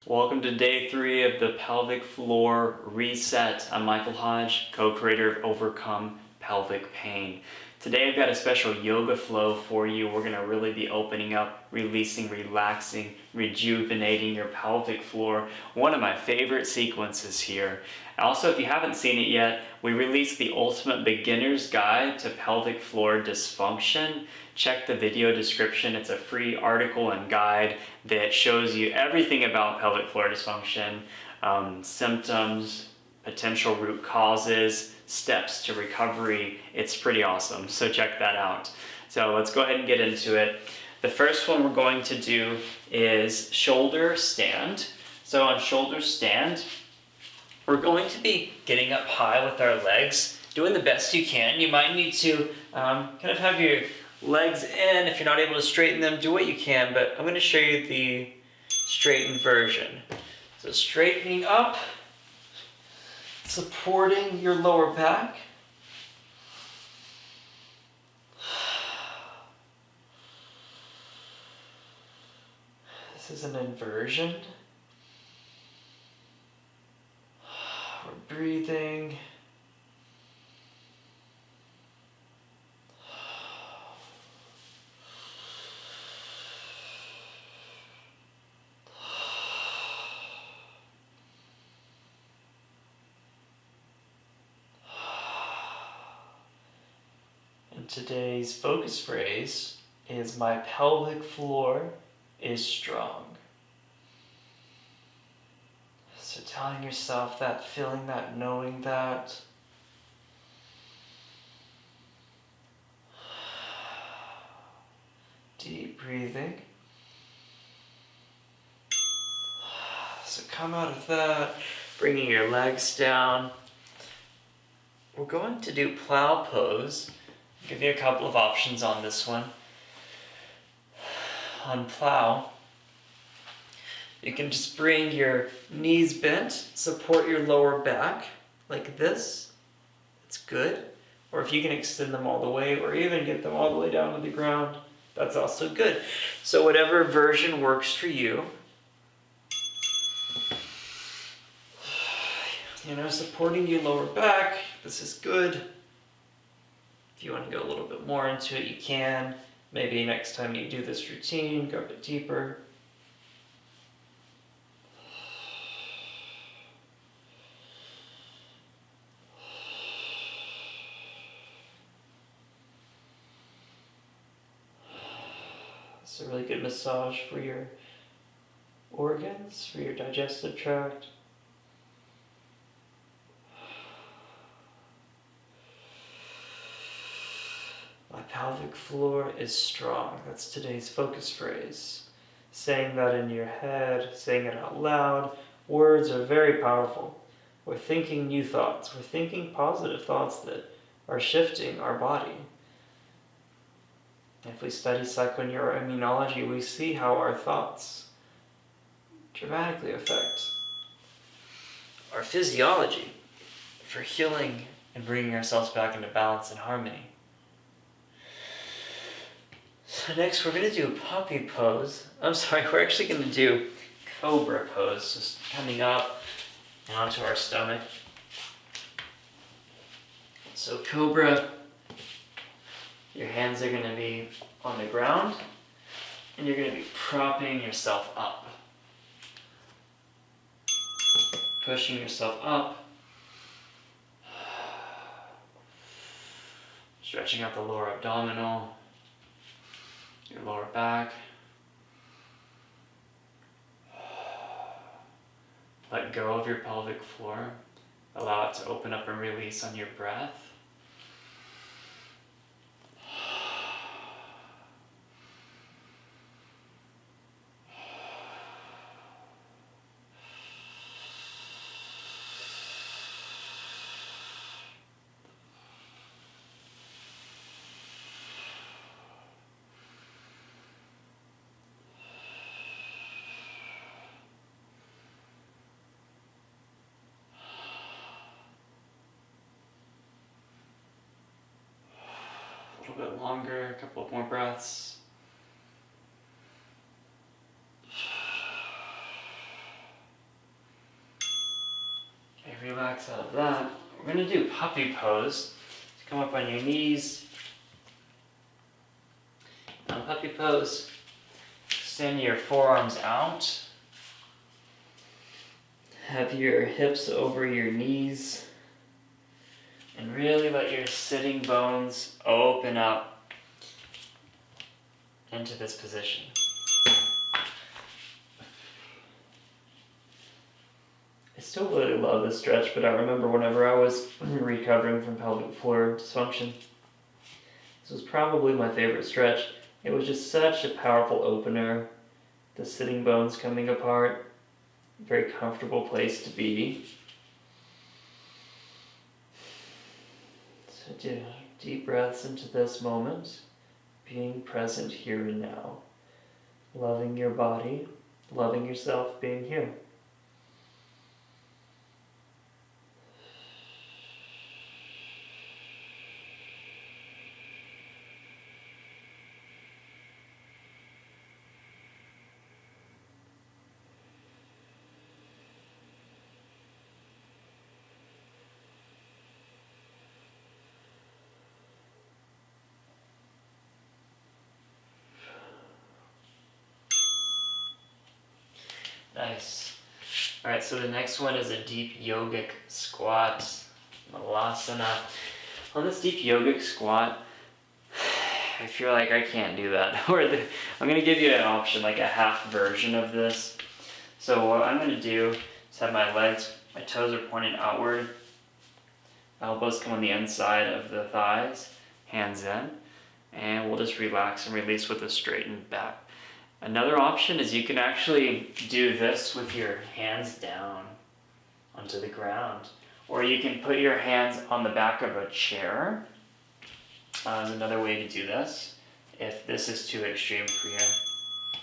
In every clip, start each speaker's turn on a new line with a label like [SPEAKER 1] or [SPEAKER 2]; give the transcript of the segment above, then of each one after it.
[SPEAKER 1] Welcome to day 3 of the Pelvic Floor Reset. I'm Michael Hodge, co-creator of Overcome Pelvic Pain. Today I've got a special yoga flow for you. We're going to really be opening up, releasing, relaxing, rejuvenating your pelvic floor. One of my favorite sequences here. Also, if you haven't seen it yet, we released the Ultimate Beginner's Guide to Pelvic Floor Dysfunction. Check the video description. It's a free article and guide that shows you everything about pelvic floor dysfunction, symptoms, potential root causes, steps to recovery. It's pretty awesome, so check that out. So let's go ahead and get into it. The first one we're going to do is shoulder stand. So on shoulder stand, we're going to be getting up high with our legs, doing the best you can. You might need to kind of have your legs in. If you're not able to straighten them, do what you can, but I'm going to show you the straightened version. So straightening up, supporting your lower back. This is an inversion. We're breathing. And today's focus phrase is my pelvic floor is strong. So telling yourself that, feeling that, knowing that. Deep breathing. So come out of that, bringing your legs down. We're going to do Plow Pose. I'll give you a couple of options on this one. On Plow, you can just bring your knees bent, support your lower back like this. It's good. Or if you can extend them all the way, or even get them all the way down to the ground, that's also good. So whatever version works for you. Supporting your lower back, this is good. If you want to go a little bit more into it, you can. Maybe next time you do this routine, go a bit deeper. It's a really good massage for your organs, for your digestive tract. My pelvic floor is strong. That's today's focus phrase. Saying that in your head, saying it out loud. Words are very powerful. We're thinking new thoughts. We're thinking positive thoughts that are shifting our body. If we study psychoneuroimmunology, we see how our thoughts dramatically affect our physiology for healing and bringing ourselves back into balance and harmony. So next we're going to do puppy pose. We're actually going to do Cobra Pose, just coming up and onto our stomach. So Cobra, your hands are going to be on the ground and you're going to be propping yourself up. Pushing yourself up. Stretching out the lower abdominal. Your lower back. Let go of your pelvic floor. Allow it to open up and release on your breath. A little bit longer, a couple of more breaths. relax out of that. We're going to do puppy pose. Come up on your knees. On puppy pose, extend your forearms out. Have your hips over your knees. And really let your sitting bones open up into this position. I still really love this stretch, but I remember whenever I was recovering from pelvic floor dysfunction, this was probably my favorite stretch. It was just such a powerful opener. The sitting bones coming apart, very comfortable place to be. So do deep breaths into this moment, being present here and now, loving your body, loving yourself being here. Nice. Alright, so the next one is a deep yogic squat, Malasana. On this deep yogic squat, I feel like I can't do that. I'm going to give you an option, like a half version of this. So what I'm going to do is have my legs, my toes are pointing outward, elbows come on the inside of the thighs, hands in, and we'll just relax and release with a straightened back. Another option is you can actually do this with your hands down onto the ground. Or you can put your hands on the back of a chair. Is another way to do this, if this is too extreme for you.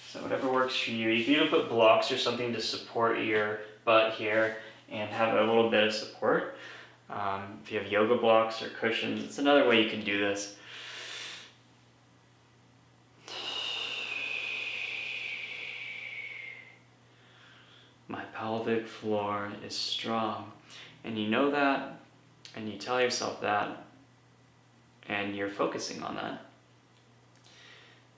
[SPEAKER 1] So whatever works for you. You can even put blocks or something to support your butt here and have a little bit of support. If you have yoga blocks or cushions, it's another way you can do this. My pelvic floor is strong. And you know that, and you tell yourself that, and you're focusing on that.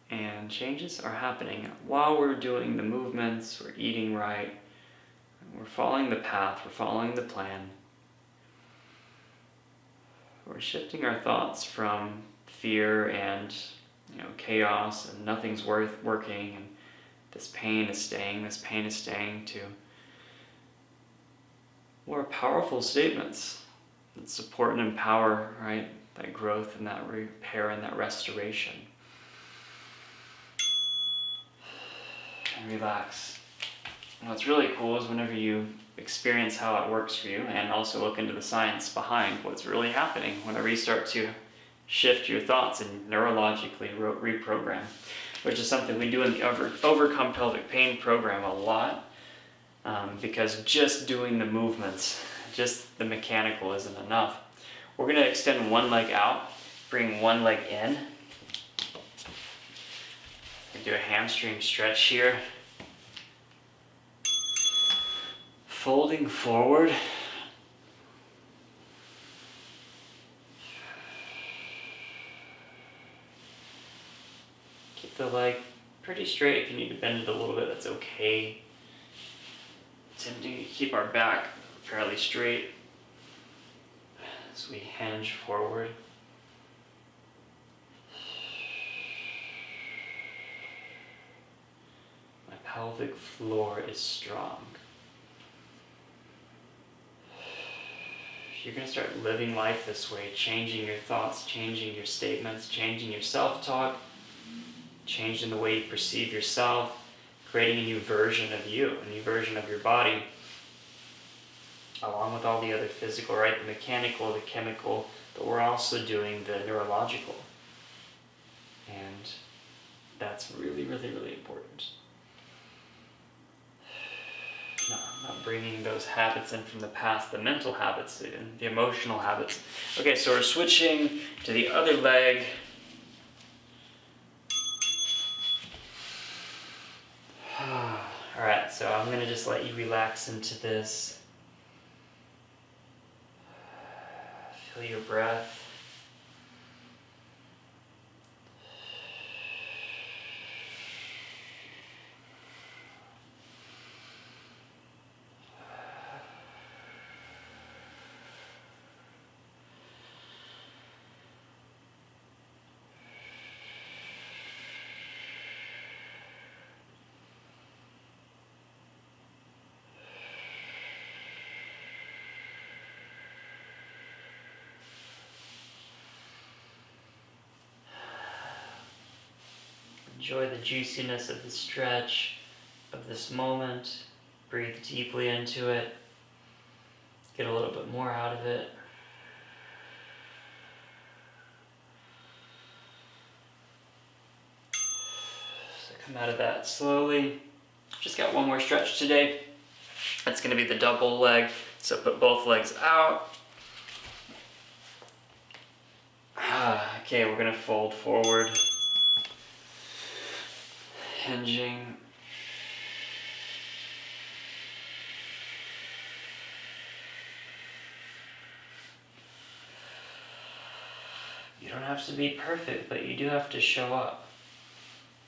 [SPEAKER 1] And changes are happening while we're doing the movements, we're eating right, we're following the path, we're following the plan. We're shifting our thoughts from fear and chaos and nothing's worth working and this pain is staying to more powerful statements that support and empower, right? That growth and that repair and that restoration. And relax. And what's really cool is whenever you experience how it works for you and also look into the science behind what's really happening whenever you start to shift your thoughts and neurologically reprogram, which is something we do in the Overcome Pelvic Pain program a lot. Because just doing the movements, just the mechanical isn't enough. We're going to extend one leg out, bring one leg in. Do a hamstring stretch here. Folding forward. Keep the leg pretty straight. If you need to bend it a little bit, that's okay. Attempting to keep our back fairly straight as we hinge forward. My pelvic floor is strong. You're going to start living life this way, changing your thoughts, changing your statements, changing your self-talk, changing the way you perceive yourself, creating a new version of you, a new version of your body, along with all the other physical, right? The mechanical, the chemical, but we're also doing the neurological. And that's really, really, really important. Not bringing those habits in from the past, the mental habits, and the emotional habits. Okay, so we're switching to the other leg. Alright, so I'm going to just let you relax into this. Feel your breath. Enjoy the juiciness of the stretch, of this moment. Breathe deeply into it. Get a little bit more out of it. So come out of that slowly. Just got one more stretch today. That's going to be the double leg. So put both legs out. Okay, we're going to fold forward. Hinging. You don't have to be perfect, but you do have to show up.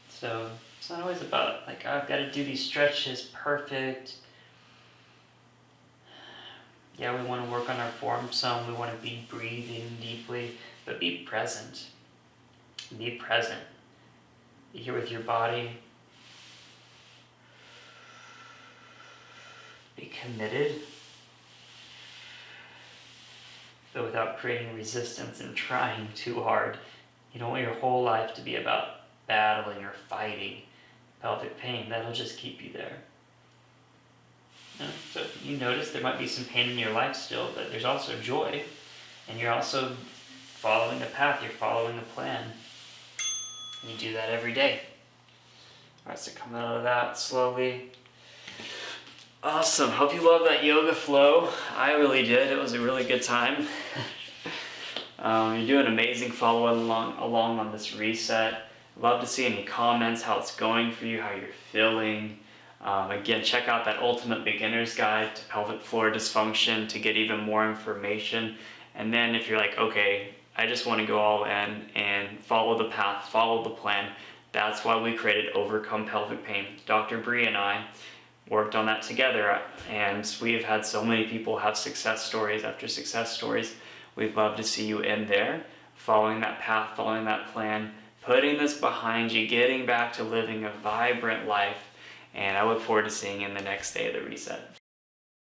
[SPEAKER 1] So it's not always about like, I've got to do these stretches perfect. Yeah, we want to work on our form some. We want to be breathing deeply, but be present. Be present. Be here with your body. Be committed, but without creating resistance and trying too hard. You don't want your whole life to be about battling or fighting pelvic pain. That'll just keep you there. So you notice there might be some pain in your life still, but there's also joy, and you're also following the path, you're following the plan. And you do that every day. Alright, so come out of that slowly. Awesome. Hope you love that yoga flow. I really did. It was a really good time. You're doing amazing following along on this reset. Love to see any comments, how it's going for you, how you're feeling. Again, check out that Ultimate Beginner's Guide to Pelvic Floor Dysfunction to get even more information. And then if you're like, okay, I just want to go all in and follow the path, follow the plan, that's why we created Overcome Pelvic Pain. Dr. Bree and I worked on that together, and we have had so many people have success stories after success stories. We'd love to see you in there, following that path, following that plan, putting this behind you, getting back to living a vibrant life, and I look forward to seeing you in the next day of the reset.